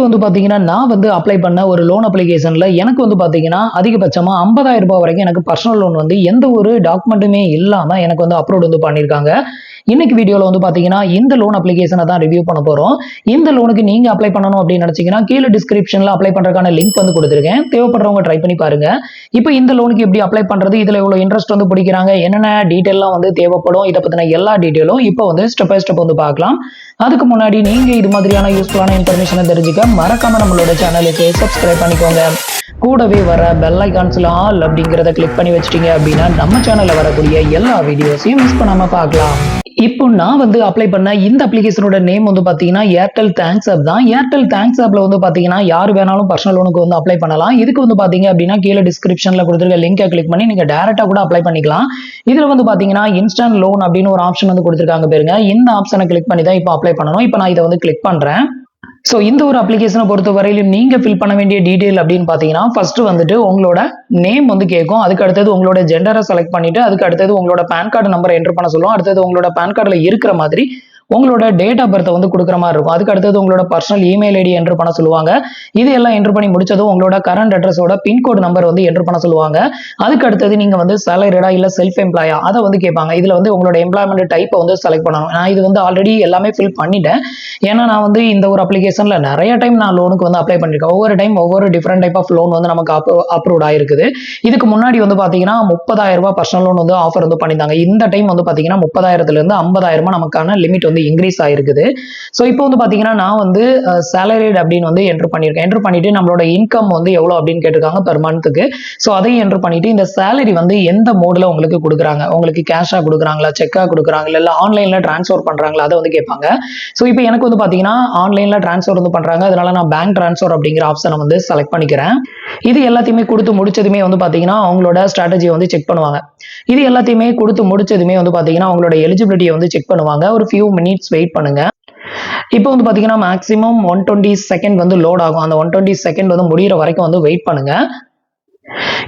வந்து பாத்தீங்கன்னா நான் வந்து அப்ளை பண்ண ஒரு லோன் அப்ளிகேஷன்ல எனக்கு வந்து பாத்தீங்கன்னா அதிகபட்சமா 50,000 ரூபாய் வரைக்கும் எனக்கு பர்சனல் லோன் வந்து எந்த ஒரு டாக்குமெண்ட்டுமே இல்லாம எனக்கு வந்து அப்ரூவ் வந்து பண்ணிருக்காங்க. இன்னைக்கு வீடியோல வந்து பாத்தீங்கன்னா இந்த லோன் அப்ளிகேஷனை தான் ரிவ்யூ பண்ண போறோம். இந்த லோனுக்கு நீங்க அப்ளை பண்ணணும் அப்படின்னு நினைச்சீங்கன்னா கீழே டிஸ்கிரிப்ஷன்ல அப்ளை பண்றதுக்கான லிங்க் வந்து கொடுத்துருக்கேன். தேவைப்படுறவங்க ட்ரை பண்ணி பாருங்க. இப்போ இந்த லோனுக்கு எப்படி அப்ளை பண்றது, இதுல எவ்வளவு இன்ட்ரெஸ்ட் வந்து பிடிக்கிறாங்க, என்னென்ன டீடைல்லாம் வந்து தேவைப்படும், இதை பத்தின எல்லா டீடைலும் இப்போ வந்து ஸ்டெப் பை ஸ்டெப் வந்து பார்க்கலாம். அதுக்கு முன்னாடி நீங்க இது மாதிரியான யூஸ்ஃபுல்லான இன்ஃபர்மேஷனை தெரிஞ்சுக்க மறக்காம நம்மளோட சேனலுக்கு சப்ஸ்கிரைப் பண்ணிக்கோங்க. கூடவே வர பெல் ஐகான்ஸ்ல ஆல் அப்படிங்கறத கிளிக் பண்ணி வச்சிட்டீங்க அப்படின்னா நம்ம சேனல்ல வரக்கூடிய எல்லா வீடியோஸையும் மிஸ் பண்ணாம பார்க்கலாம். இப்போ நான் வந்து அப்ளை பண்ண இந்த அப்ளிகேஷனோட நேம் வந்து பாத்தீங்கன்னா ஏர்டெல் தேங்க்ஸ் ஆப் தான். ஏர்டெல் தேங்க்ஸ் ஆப்ல வந்து பாத்தீங்கன்னா யார் வேணாலும் பர்சனல் லோனுக்கு வந்து அப்ளை பண்ணலாம். இதுக்கு வந்து பாத்தீங்க அப்படின்னா கீழே டிஸ்கிரிப்ஷன்ல கொடுத்துருக்க லிங்கை கிளிக் பண்ணி நீங்க டைரக்டா கூட அப்ளை பண்ணிக்கலாம். இதுல வந்து பாத்தீங்கன்னா இன்ஸ்டன்ட் லோன் அப்படின்னு ஒரு ஆப்ஷன் வந்து கொடுத்துருக்காங்க பாருங்க. இந்த ஆப்ஷனை கிளிக் பண்ணி தான் இப்போ அப்ளை பண்ணணும். இப்போ நான் இதை வந்து கிளிக் பண்றேன். ஸோ இந்த ஒரு அப்ளிகேஷனை பொறுத்த வரையிலும் நீங்க ஃபில் பண்ண வேண்டிய டீடைல் அப்படின்னு பாத்தீங்கன்னா ஃபர்ஸ்ட் வந்துட்டு உங்களோட நேம் வந்து கேட்கும். அதுக்கு அடுத்தது உங்களோட ஜெண்டரை செலக்ட் பண்ணிட்டு அதுக்கு அடுத்தது உங்களோட பேன் கார்டு நம்பரை என்டர் பண்ண சொல்லும். அடுத்தது உங்களோட பேன் கார்டுல இருக்கிற மாதிரி உங்களோட டேட் ஆஃப் பர்த் வந்து கொடுக்குற மாதிரி இருக்கும். அதுக்கு அடுத்தது உங்களோட பர்சனல் இமெயில் ஐடி என்டர் பண்ண சொல்லுவாங்க. இது எல்லாம் என்டர் பண்ணி முடிச்சதும் உங்களோட கரண்ட் அட்ரஸோட பின்கோடு நம்பர் வந்து என்டர் பண்ண சொல்லுவாங்க. அதுக்கு அடுத்தது நீங்க வந்து சேலரிடா இல்ல செல்ஃப் எம்ப்ளாயா அதை வந்து கேட்பாங்க. இதுல வந்து உங்களோட எம்ப்ளாய்மெண்ட் டைப்பை வந்து செலக்ட் பண்ணணும். நான் இது வந்து ஆல்ரெடி எல்லாமே ஃபில் பண்ணிட்டேன். ஏன்னா நான் வந்து இந்த ஒரு அப்ளிகேஷன்ல நிறைய டைம் நான் லோனுக்கு வந்து அப்ளை பண்ணிருக்கேன். ஒவ்வொரு டைம் ஒவ்வொரு டிஃப்ரெண்ட் டைப் ஆஃப் லோன் வந்து நமக்கு அப்ரூவ் ஆயிருக்குது. இதுக்கு முன்னாடி வந்து பாத்தீங்கன்னா 30,000 ரூபாய் பர்சனல் லோன் வந்து ஆஃபர் வந்து பண்ணிருந்தாங்க. இந்த டைம் வந்து பாத்தீங்கன்னா 30,000 இருந்து 50,000 நமக்கான லிமிட் வந்து இன்க்ரீஸ் ஆயிருக்குது. சோ இப்போ வந்து பாத்தீங்கன்னா நான் வந்து salaried அப்படின்னு வந்து என்டர் பண்ணிருக்கேன். என்டர் பண்ணிட்டு நம்மளோட இன்கம் வந்து எவ்வளவு அப்படின்னு கேட்டிருக்காங்க பெர் மந்த்துக்கு. சோ அதையும் என்டர் பண்ணிட்டு இந்த salary வந்து எந்த மோட்ல உங்களுக்கு கொடுக்குறாங்க, உங்களுக்கு கேஷா கொடுக்குறாங்களா, செக்கா கொடுக்குறாங்களா, இல்ல ஆன்லைன்ல டிரான்ஸ்ஃபர் பண்றாங்களா அதை வந்து கேட்பாங்க. சோ இப்போ எனக்கு வந்து பாத்தீங்கன்னா ஆன்லைன்ல டிரான்ஸ்ஃபர் வந்து பண்றாங்க. அதனால நான் பேங்க் டிரான்ஸ்ஃபர் அப்படிங்கிற ஆப்ஷனை வந்து செலக்ட் பண்ணிக்கிறேன். இது எல்லாத்தையுமே கொடுத்து முடிச்சதுமே வந்து பாத்தீங்கன்னா அவங்களோட ஸ்ட்ராட்டஜியை வந்து செக் பண்ணுவாங்க. இது எல்லாத்தையுமே கொடுத்து முடிச்சதுமே வந்து பாத்தீங்கன்னா அவங்களோட எலிஜிபிலிட்டியை வந்து செக் பண்ணுவாங்க. ஒரு few minutes வெயிட் பண்ணுங்க. இப்போ வந்து பாத்தீங்கன்னா மேக்ஸிமம் 120 செகண்ட் வந்து லோட் ஆகும். அந்த 120 செகண்ட் வந்து முடிகிற வரைக்கும் வந்து வெயிட் பண்ணுங்க.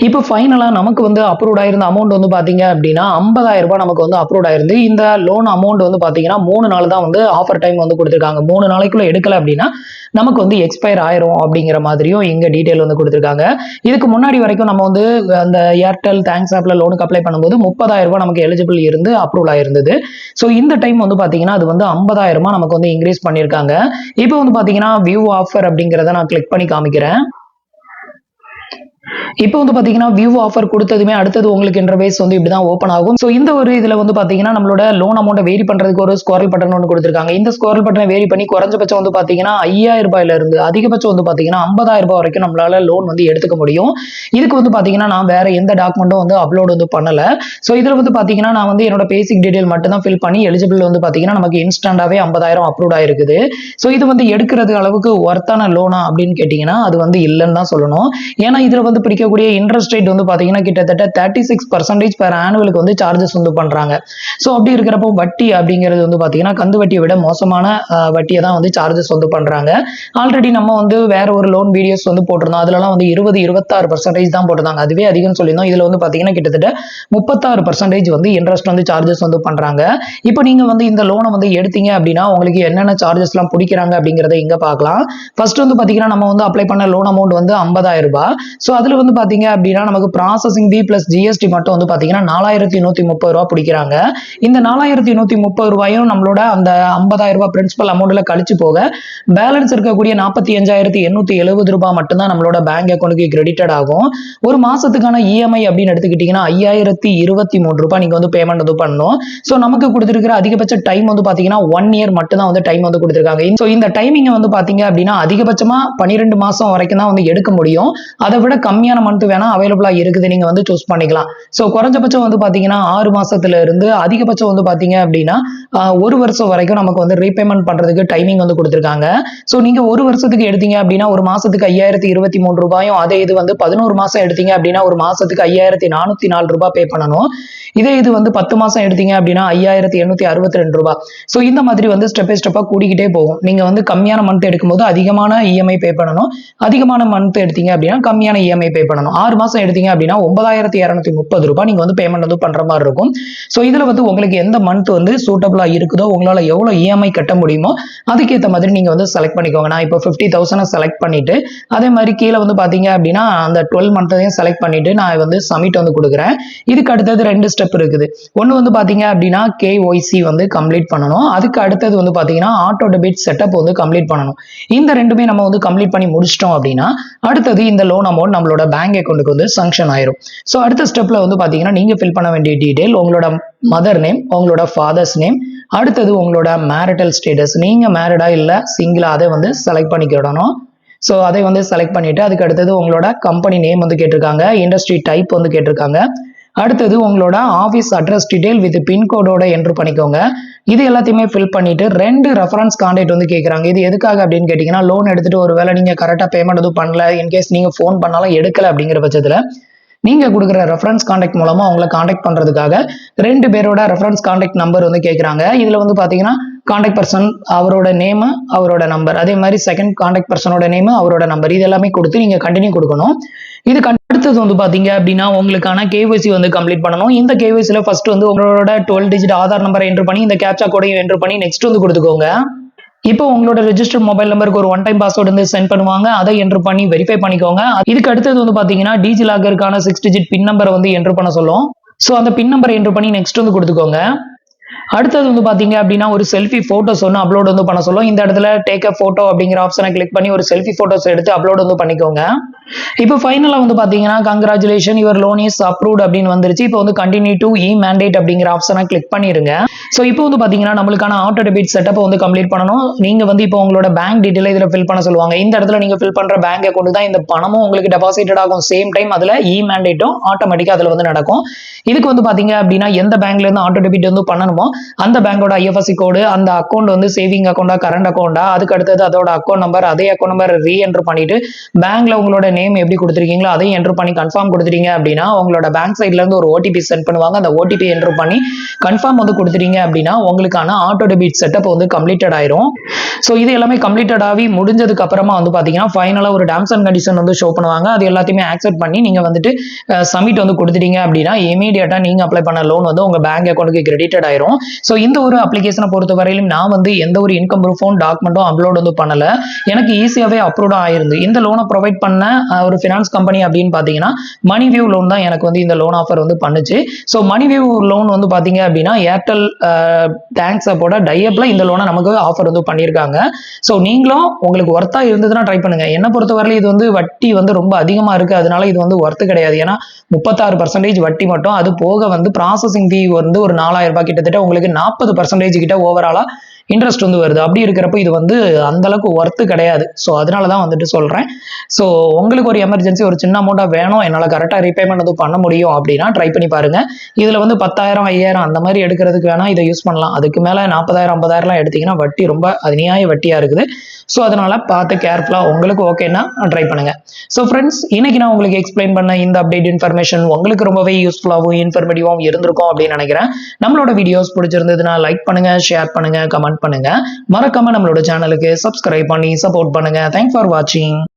இப்போ ஃபைனலா நமக்கு வந்து அப்ரூவ் ஆயிருந்த அமௌண்ட் வந்து பாத்தீங்க அப்படின்னா 50,000 ரூபாய் நமக்கு வந்து அப்ரூவ் ஆயிருந்து. இந்த லோன் அமௌண்ட் வந்து பாத்தீங்கன்னா 3 நாள் தான் வந்து ஆஃபர் டைம் வந்து கொடுத்திருக்காங்க. 3 நாளைக்குள்ள எடுக்கல அப்படின்னா நமக்கு வந்து எக்ஸ்பயர் ஆயிரும் அப்படிங்கிற மாதிரியும் இங்க டீடைல் வந்து கொடுத்திருக்காங்க. இதுக்கு முன்னாடி வரைக்கும் நம்ம வந்து அந்த ஏர்டெல் தேங்க்ஸ் ஆப்ல லோனுக்கு அப்ளை பண்ணும்போது 30,000 ரூபாய் நமக்கு எலிஜிபிள் இருந்து அப்ரூவ் ஆயிருந்தது. சோ இந்த டைம் வந்து பாத்தீங்கன்னா அது வந்து 50,000 நமக்கு வந்து இன்க்ரீஸ் பண்ணிருக்காங்க. இப்போ வந்து பாத்தீங்கன்னா வியூ ஆஃபர் அப்படிங்கறத நான் கிளிக் பண்ணி காமிக்கிறேன். இப்போ வந்து பாத்தீங்கன்னா வியூ ஆஃபர் கொடுத்ததுமே அடுத்தது உங்களுக்கு இன்டர்ஃபேஸ் வந்து இப்படிதான் ஓபன் ஆகும். சோ இந்த ஒரு இதுல வந்து பாத்தீங்கன்னா நம்மளோட லோன் அமௌண்ட் வேரி பண்றதுக்கு ஒரு ஸ்க்ரோல் பட்டன் ஒன்று கொடுத்திருக்காங்க. இந்த ஸ்க்ரோல் பட்டனை வேரி பண்ணி குறைஞ்சபட்சம் வந்து பாத்தீங்கன்னா 5,000 ரூபாயில இருந்து அதிகபட்சம் வந்து பாத்தீங்கன்னா 50,000 ரூபாய் வரைக்கும் நம்மளால லோன் வந்து எடுத்துக்க முடியும். இதுக்கு வந்து பாத்தீங்கன்னா நான் வேற எந்த டாக்குமெண்ட்டும் வந்து அப்லோட் வந்து பண்ணல. சோ இதுல வந்து பாத்தீங்கன்னா நான் வந்து என்னோட பேசிக் டீடைல் மட்டும் தான் ஃபில் பண்ணி எலிஜிபிள் வந்து பாத்தீங்கன்னா நமக்கு இன்ஸ்டன்டாவே 50,000 அப்ரூவ் ஆயிருக்குது. சோ இது வந்து எடுக்கிறது அளவுக்கு ஒர்த்தான லோனா அப்படின்னு கேட்டீங்கன்னா அது வந்து இல்லைன்னு தான் சொல்லணும். ஏன்னா இதுல வந்து பிடிக்கக்கூடிய இன்ட்ரெஸ்ட் ரேட் வந்து பாத்தீங்கன்னா கிட்டத்தட்ட 36% பெர் ஆனுவலுக்கு வந்து சார்ஜஸ் வந்து பண்றாங்க. சோ அப்படி இருக்கிறப்போ வட்டி அப்படிங்கிறது வந்து பாத்தீங்கன்னா கந்து வட்டியை விட மோசமான வட்டியை தான் வந்து சார்ஜஸ் வந்து பண்றாங்க. ஆல்ரெடி நம்ம வந்து வேற ஒரு லோன் வீடியோஸ் வந்து போட்டிருந்தோம். அதுலலாம் வந்து 20-26% தான் போட்டிருந்தாங்க. அதுவே அதிகம் சொல்லியிருந்தோம். இதுல வந்து பாத்தீங்கன்னா கிட்டத்தட்ட 36% வந்து இன்ட்ரெஸ்ட் வந்து சார்ஜஸ் வந்து பண்றாங்க. இப்போ நீங்க வந்து இந்த லோனை வந்து எடுத்தீங்க அப்படின்னா உங்களுக்கு என்னென்ன சார்ஜஸ் எல்லாம் பிடிக்கிறாங்க அப்படிங்கறத இங்க பார்க்கலாம். ஃபர்ஸ்ட் வந்து பாத்தீங்கன்னா நம்ம வந்து அப்ளை பண்ண லோன் அமௌண்ட் வந்து 50,000 ரூபாய். சோ அதுல வந்து பாத்தீங்க அப்படின்னா நமக்கு ப்ராசஸிங் ஃபீ பிளஸ் ஜிஎஸ்டி மட்டும் வந்து பாத்தீங்கன்னா 4,130 ரூபாய் பிடிக்கிறாங்க. இந்த 4,130 ரூபாயும் நம்மளோட அந்த 50,000 ரூபாய் பிரின்சிபல் அமௌண்ட்ல கழிச்சு போக பேலன்ஸ் இருக்கக்கூடிய 45,870 ரூபாய் மட்டும் தான் நம்மளோட பேங்க் அக்கௌண்ட்டுக்கு கிரெடிட்டட் ஆகும். ஒரு மாசத்துக்கான இஎம்ஐ அப்படின்னு எடுத்துக்கிட்டீங்கன்னா 5,023 ரூபாய் நீங்க வந்து பேமெண்ட் வந்து பண்ணணும். சோ நமக்கு கொடுத்திருக்கிற அதிகபட்ச டைம் வந்து பாத்தீங்கன்னா 1 இயர் மட்டும் தான் வந்து டைம் வந்து கொடுத்திருக்காங்க. சோ இந்த டைமிங் வந்து பாத்தீங்க அப்படின்னா அதிகபட்சமா 12 மாசம் வரைக்கும் தான் வந்து எடுக்க முடியும். அதை விட கம்மியான மந்த் வேணா அவைலபிளா இருக்குது, நீங்க வந்து சூஸ் பண்ணிக்கலாம். சோ குறைஞ்சபட்சம் வந்து பாத்தீங்கன்னா 6 மாசத்துல இருந்து அதிகபட்சம் வந்து பாத்தீங்க அப்படின்னா 1 வருஷம் வரைக்கும் நமக்கு வந்து ரீபேமெண்ட் பண்றதுக்கு டைமிங் வந்து கொடுத்திருக்காங்க. சோ நீங்க 1 வருஷத்துக்கு எடுத்தீங்க அப்படின்னா ஒரு மாசத்துக்கு 5,023 ரூபாயும், அதே இது வந்து 11 மாசம் எடுத்தீங்க அப்படின்னா ஒரு மாசத்துக்கு 5,404 ரூபாய் பே பண்ணணும். இதே இது வந்து 10 மாசம் எடுத்தீங்க அப்படின்னா 5,862 ரூபாய். சோ இந்த மாதிரி வந்து ஸ்டெப் பை ஸ்டெப்பா கூடிக்கிட்டே போகும். நீங்க வந்து கம்மியான மந்த் எடுக்கும்போது அதிகமான இஎம்ஐ பே பண்ணணும், அதிகமான மந்த் எடுத்தீங்க அப்படின்னா கம்மியான இஎம்ஐ பே பே பண்ணணும். 6 மாசம் எடுத்தீங்க அப்படின்னா 9,230 ரூபாய் நீங்க வந்து பேமெண்ட் வந்து பண்ற மாதிரி இருக்கும். ஸோ இதுல வந்து உங்களுக்கு எந்த மந்த் வந்து சூட்டபிளா இருக்குதோ, உங்களால எவ்வளவு இஎம்ஐ கட்ட முடியுமோ அதுக்கேற்ற மாதிரி நீங்க வந்து செலக்ட் பண்ணிக்கோங்க. நான் இப்போ 50,000 செலக்ட் பண்ணிட்டு அதே மாதிரி கீழே வந்து பாத்தீங்க அப்படின்னா அந்த 12 மந்த்தையும் செலக்ட் பண்ணிட்டு நான் வந்து சப்மிட் வந்து கொடுக்குறேன். இதுக்கு அடுத்தது 2 ஸ்டெப் இருக்குது. ஒன்னு வந்து பாத்தீங்க அப்படின்னா KYC வந்து கம்ப்ளீட் பண்ணணும். அதுக்கு அடுத்தது வந்து பாத்தீங்கன்னா ஆட்டோ டெபிட் செட்டப் வந்து கம்ப்ளீட் பண்ணணும். இந்த ரெண்டுமே நம்ம வந்து கம்ப்ளீட் பண்ணி முடிச்சிட்டோம் அப்படின்னா அடுத்தது இந்த லோன் அமௌண்ட் நம்மளோட பேங்க் அக்கௌண்ட்டுக்கு வந்து சாங்ஷன் ஆயிரும். ஸோ அடுத்த ஸ்டெப்ல வந்து பாத்தீங்கன்னா நீங்க ஃபில் பண்ண வேண்டிய டீடைல் உங்களோட மதர் நேம், உங்களோட ஃபாதர்ஸ் நேம், அடுத்தது உங்களோட மேரிட்டல் ஸ்டேட்டஸ், நீங்க மேரிடா இல்ல சிங்கிளா அதை வந்து செலக்ட் பண்ணிக்கிடணும். ஸோ அதை வந்து செலக்ட் பண்ணிட்டு அதுக்கு அடுத்தது உங்களோட கம்பெனி நேம் வந்து கேட்டிருக்காங்க, இண்டஸ்ட்ரி டைப் வந்து கேட்டிருக்காங்க, அடுத்தது உங்களோட ஆஃபீஸ் அட்ரஸ் டீடைல் வித் பின்கோடோட என்ட்ரு பண்ணிக்கோங்க. இது எல்லாத்தையுமே ஃபில் பண்ணிட்டு 2 ரெஃபரன்ஸ் கான்டாக்ட் வந்து கேட்குறாங்க. இது எதுக்காக அப்படின்னு கேட்டிங்கன்னா லோன் எடுத்துட்டு ஒரு வேளை நீங்க கரெக்டாக பேமெண்ட் எதுவும் பண்ணல, இன்கேஸ் நீங்க ஃபோன் பண்ணாலும் எடுக்கல அப்படிங்கிற பட்சத்தில் நீங்க கொடுக்குற ரெஃபரன்ஸ் கான்டாக்ட் மூலமா அவங்களை கான்டாக்ட் பண்றதுக்காக 2 பேரோட ரெஃபரன்ஸ் கான்டாக்ட் நம்பர் வந்து கேட்குறாங்க. இதுல வந்து பாத்தீங்கன்னா கான்டாக்ட் பர்சன் அவரோட நேம், அவரோட நம்பர், அதே மாதிரி செகண்ட் கான்டாக்ட் பர்சனோட நேம், அவரோட நம்பர், இது எல்லாமே கொடுத்து நீங்க கண்டினியூ கொடுக்கணும். இதுக்கு அடுத்தது வந்து பாத்தீங்க அப்படின்னா உங்களுக்கான KYC வந்து கம்ப்ளீட் பண்ணணும். இந்த KYCல ஃபர்ஸ்ட் வந்து உங்களோட 12 டிஜிட் ஆதார் நம்பரை என்ட்ரு பண்ணி இந்த கேப்சா கோடையும் என்ட்ரு பண்ணி நெக்ஸ்ட் வந்து கொடுத்துக்கோங்க. இப்போ உங்களோட ரெஜிஸ்டர்ட் மொபைல் நம்பருக்கு ஒரு ஒன் டைம் பாஸ்வேர்டு வந்து சென்ட் பண்ணுவாங்க. அதை என்ட்ரு பண்ணி வெரிஃபை பண்ணிக்கோங்க. இதுக்கு அடுத்தது வந்து பாத்தீங்கன்னா டிஜி லாக்கருக்கான 6 டிஜிட் பின் நம்பரை வந்து என்ட்ரு பண்ண சொல்லும். ஸோ அந்த பின் நம்பரை என்ட்ரு பண்ணி நெக்ஸ்ட் வந்து கொடுத்துக்கோங்க. அடுத்தது வந்து பாத்தீங்க அப்படின்னா ஒரு செல்ஃபி போட்டோஸ் ஒன்று அப்லோட் வந்து பண்ண சொல்லும். இந்த இடத்துல டேக் அ போட்டோ அப்படிங்கிற ஆப்ஷனை கிளிக் பண்ணி ஒரு செல்ஃபி போட்டோஸ் எடுத்து அப்லோட் வந்து பண்ணிக்கோங்க. இப்போ ஃபைனலா வந்து பாத்தீங்கன்னா congratulation your loan is approved அப்படின்னு வந்துருச்சு. இப்போ வந்து கண்டினியூ டு மேண்டேட் அப்படிங்கிற ஆப்ஷனை கிளிக் பண்ணிருங்க. ஸோ இப்போ வந்து பாத்தீங்கன்னா நம்மளுக்கான ஆட்டோ டெபிட் செட்டப் வந்து கம்ப்ளீட் பண்ணணும். நீங்க வந்து இப்போ உங்களோட பேங்க் டீடைல் இதுல ஃபில் பண்ண சொல்லுவாங்க. இந்த இடத்துல நீங்க ஃபில் பண்ற பேங்க் அக்கௌண்ட் தான் இந்த பணமும் உங்களுக்கு டெபாசிட்டட் ஆகும். சேம் டைம் அதுல மேண்டேட்டும் ஆட்டோமேட்டிக்கா அதுல வந்து நடக்கும். இதுக்கு வந்து பாத்தீங்க அப்படின்னா எந்த பேங்க்ல இருந்து ஆட்டோ டெபிட் வந்து பண்ணணுமோ அந்த பேங்கோட IFSC கோடு, அந்த அக்கௌண்ட் வந்து சேவிங் அக்கௌண்டா கரண்ட் அக்கௌண்டா, அதுக்கு அடுத்தது அதோட அக்கௌண்ட் நம்பர், அதே அக்கௌண்ட் நம்பர் ரீஎன்ட்ரு பண்ணிட்டு பேங்க்ல உங்களோட நேம் எப்படி கொடுத்துருக்கீங்களோ அதையும் என்ட்ரு பண்ணி கன்ஃபார்ம் கொடுத்துட்டீங்க அப்படின்னா உங்களோட பேங்க் சைட்ல இருந்து ஒரு OTP சென்ட் பண்ணுவாங்க. அந்த OTP என்ட்ரு பண்ணி கன்ஃபார்ம் வந்து கொடுத்துட்டீங்க அப்படின்னா உங்களுக்கான ஆட்டோ டெபிட் செட்டப் வந்து கம்ப்ளீட்டட் ஆயிரும். ஸோ இது எல்லாமே கம்ப்ளீட்டட் ஆகி முடிஞ்சதுக்கு அப்புறமா வந்து பாத்தீங்கன்னா ஃபைனலா ஒரு டேர்ம்ஸ் அண்ட் கண்டிஷன் வந்து ஷோ பண்ணுவாங்க. அது எல்லாத்தையுமே ஆக்செப்ட் பண்ணி நீங்க வந்துட்டு சப்மிட் வந்து கொடுத்துட்டீங்க அப்படின்னா இமீடியட்டா நீங்க அப்ளை பண்ண லோன் வந்து உங்க பேங்க் அக்கௌண்ட்டுக்கு கிரெடிட்டட் ஆயிரும். ஸோ இந்த ஒரு அப்ளிகேஷனை பொறுத்த வரையிலும் நான் வந்து எந்த ஒரு இன்கம் ப்ரூஃபும் டாக்குமெண்ட்டும் அப்லோட் வந்து பண்ணல. எனக்கு ஈஸியாவே அப்ரூவ் ஆயிருந்து. இந்த லோனை ப்ரொவைட் பண்ண ஒரு ஃபினான்ஸ் கம்பெனி அப்படின்னு பாத்தீங்கன்னா மணிவியூ லோன் தான் எனக்கு வந்து இந்த லோன் ஆஃபர் வந்து பண்ணுச்சு. ஸோ மணிவியூ லோன் வந்து பாத்தீங்க அப்படின்னா ஏர்டெல் தேங்க்ஸ் அப்போட டையப்ல இந்த லோனை நமக்கு ஆஃபர் வந்து பண்ணியிருக்காங்க. ஸோ நீங்களும் உங்களுக்கு ஒர்த்தா இருந்ததுன்னா ட்ரை பண்ணுங்க. என்ன பொறுத்தவரை இது வந்து வட்டி வந்து ரொம்ப அதிகமா இருக்கு, அதனால இது வந்து ஒர்த்து கிடையாது. ஏன்னா 36% வட்டி மட்டும், அது போக வந்து ப்ராசஸிங் ஃபீ வந்து ஒரு 4,000 ரூபாய் கிட்டத்தட்ட உங்களுக்கு 40% கிட்ட ஓவராலா இன்ட்ரெஸ்ட் வந்து வருது. அப்படி இருக்கிறப்ப இது வந்து அந்த அளவுக்கு ஒர்த்து கிடையாது. ஸோ அதனால தான் வந்துட்டு சொல்றேன். ஸோ உங்களுக்கு ஒரு எமர்ஜென்சி ஒரு சின்ன அமௌண்ட்டா வேணும், என்னால் கரெக்டாக ரீபேமெண்ட் வந்து பண்ண முடியும் அப்படின்னா ட்ரை பண்ணி பாருங்க. இதுல வந்து 10,000 5,000 அந்த மாதிரி எடுக்கிறதுக்கு வேணா இதை யூஸ் பண்ணலாம். அதுக்கு மேல 40,000 50,000 எடுத்தீங்கன்னா வட்டி ரொம்ப அநியாய வட்டியா இருக்குது. ஸோ அதனால பார்த்து கேர்ஃபுல்லா உங்களுக்கு ஓகேன்னா ட்ரை பண்ணுங்க. ஸோ ஃப்ரெண்ட்ஸ், இன்னைக்கு நான் உங்களுக்கு எக்ஸ்பிளைன் பண்ண இந்த அப்டேட் இன்ஃபர்மேஷன் உங்களுக்கு ரொம்பவே யூஸ்ஃபுல்லாகவும் இன்ஃபர்மேட்டிவாகவும் இருந்திருக்கும் அப்படின்னு நினைக்கிறேன். நம்மளோட வீடியோஸ் பிடிச்சிருந்ததுன்னா லைக் பண்ணுங்க, ஷேர் பண்ணுங்க, கமெண்ட் பண்ணுங்க. மறக்காம நம்மளோட சேனலுக்கு சப்ஸ்கிரைப் பண்ணி சப்போர்ட் பண்ணுங்க. தேங்க்ஸ் ஃபார் வாட்சிங்.